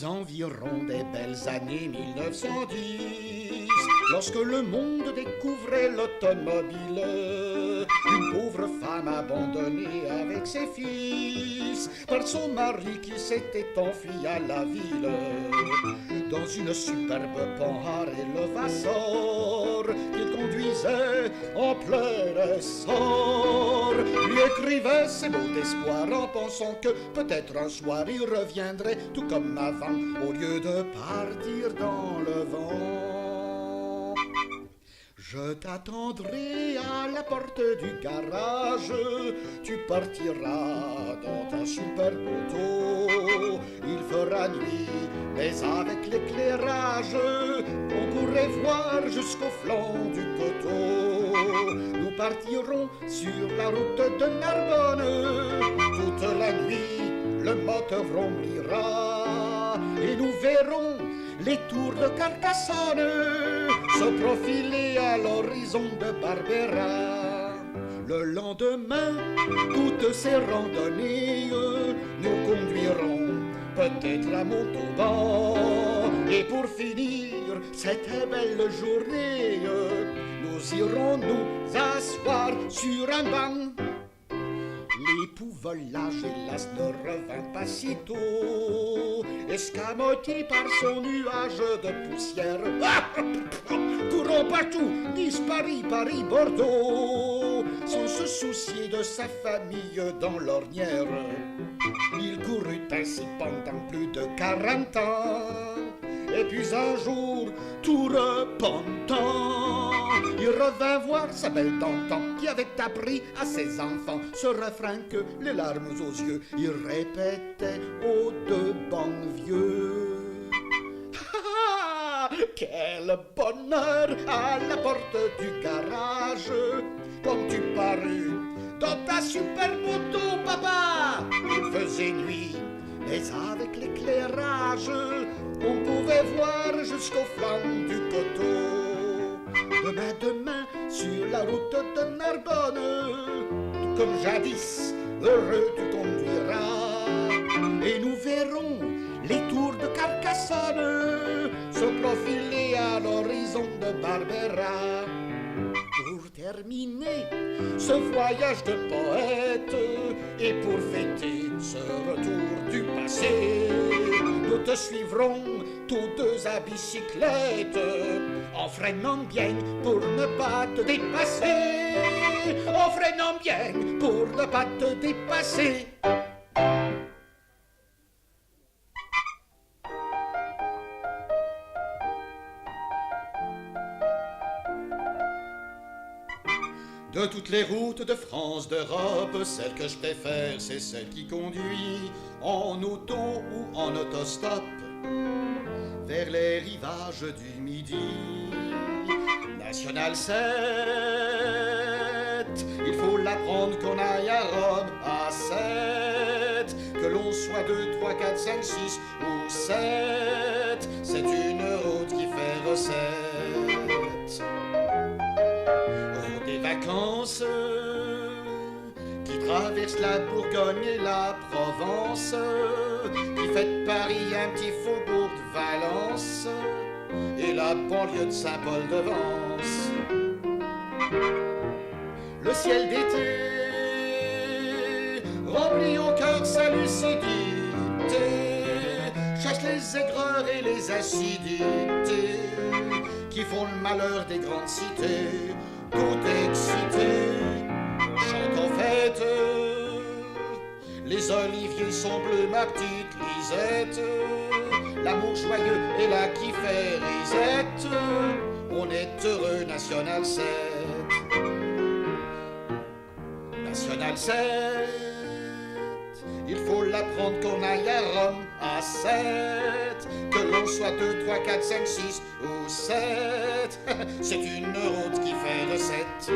aux environs des belles années 1910, lorsque le monde découvrait l'automobile, une pauvre femme abandonnée avec ses fils par son mari qui s'était enfui à la ville. Dans une superbe Panhard et Levasseur qu'il conduisait en plein essor, lui écrivait ses mots d'espoir en pensant que peut-être un soir il reviendrait tout comme avant au lieu de partir dans le vent. Je t'attendrai à la porte du garage, tu partiras dans ta super auto. Il fera nuit, mais avec l'éclairage, on pourrait voir jusqu'au flanc du coteau. Nous partirons sur la route de Narbonne, toute la nuit le moteur vromblira, et nous verrons les tours de Carcassonne se profiler à l'horizon de Barbera. Le lendemain, toutes ces randonnées nous conduiront peut-être à Montauban. Et pour finir cette belle journée, nous irons nous asseoir sur un banc. L'époux volage, hélas, ne revint pas si tôt, escamoté par son nuage de poussière. Courons partout, Nice, Paris, Paris, Bordeaux, sans se soucier de sa famille dans l'ornière. Il courut ainsi pendant plus de 40 ans, et puis un jour, tout repentant, il revint voir sa belle d'antan qui avait appris à ses enfants ce refrain que, les larmes aux yeux, il répétait aux deux bons vieux. Ah, quel bonheur à la porte du garage, comme tu parus dans ta super moto, papa. Il faisait nuit, mais avec l'éclairage, on pouvait voir jusqu'au flanc du coteau. Demain, sur la route de Narbonne, tout comme jadis, heureux tu conduiras, et nous verrons les tours de Carcassonne se profiler à l'horizon de Barbera. Pour terminer ce voyage de poète et pour fêter ce retour du passé, nous te suivrons tous deux à bicyclette, en freinant bien pour ne pas te dépasser, en freinant bien pour ne pas te dépasser. De toutes les routes de France, d'Europe, celle que je préfère, c'est celle qui conduit en auto ou en autostop vers les rivages du Midi. National 7, il faut la prendre qu'on aille à Rome à 7, que l'on soit 2, 3, 4, 5, 6 ou 7, c'est une route qui fait recette. Des vacances qui traversent la Bourgogne et la Provence, qui fait de Paris un petit faubourg de Valence et la banlieue de Saint-Paul-de-Vence. Le ciel d'été remplit au cœur sa lucidité, chasse les aigreurs et les acidités qui font le malheur des grandes cités. Tout excité, on chante en fête, les oliviers sont bleus, ma petite Lisette, l'amour joyeux est là qui fait risette, on est heureux, National 7. National 7, il faut l'apprendre qu'on aille à Rome à 7, que l'on soit 2, 3, 4, 5, 6 ou 7, c'est une route qui fait recette.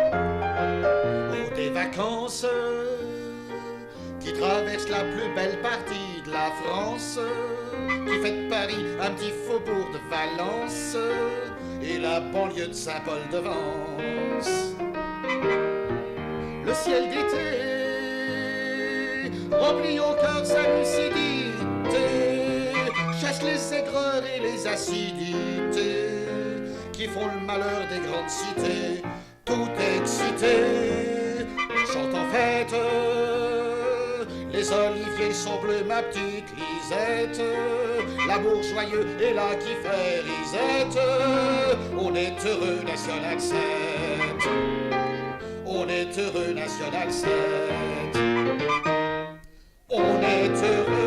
Oh, des vacances qui traversent la plus belle partie de la France, qui fait de Paris un petit faubourg de Valence et la banlieue de Saint-Paul-de-Vence. Le ciel d'été remplit au cœur sa lucidité, chasse les aigreurs et les acidités qui font le malheur des grandes cités. Tout excité, chante en fête. Les oliviers sont bleus, ma petite Lisette. L'amour joyeux est là qui fait risette. On est heureux, National 7. On est heureux, National 7. On est heureux.